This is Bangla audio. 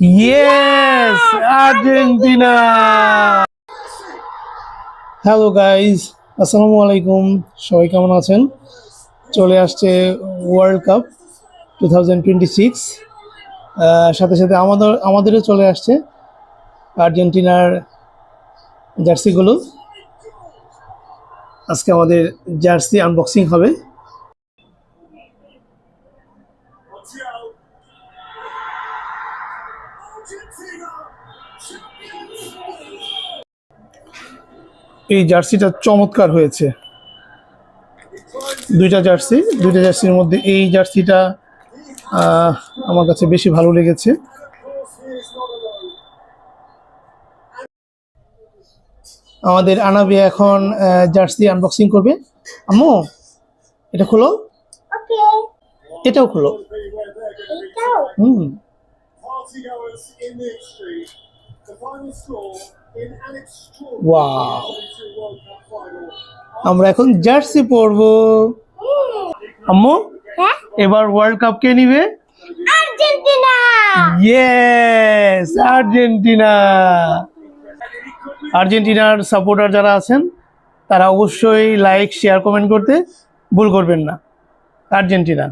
Yes, Argentina. হ্যালো গাইজ, আসসালামু আলাইকুম। সবাই কেমন আছেন? চলে আসছে ওয়ার্ল্ড কাপ 2026। সাথে সাথে আমাদেরও চলে আসছে আর্জেন্টিনার জার্সিগুলো। আজকে আমাদের জার্সি আনবক্সিং হবে। এই জার্সিটা চমৎকার হয়েছে। দুইটা জার্সির মধ্যে এই জার্সিটা আমার কাছে বেশি ভালো লেগেছে। আমাদের আনাবি এখন জার্সি আনবক্সিং করবে। আম্মু, এটা খোলো, এটাও খোলো। হুম, ওয়াও, আমরা এখন জার্সি পরবো। আম্মু, এবার ওয়ার্ল্ড কাপ কে নিবে? আর্জেন্টিনা। Yes, Argentina. আর্জেন্টিনার সাপোর্টার যারা আছেন তারা অবশ্যই লাইক, শেয়ার, কমেন্ট করতে ভুল করবেন না। আর্জেন্টিনা।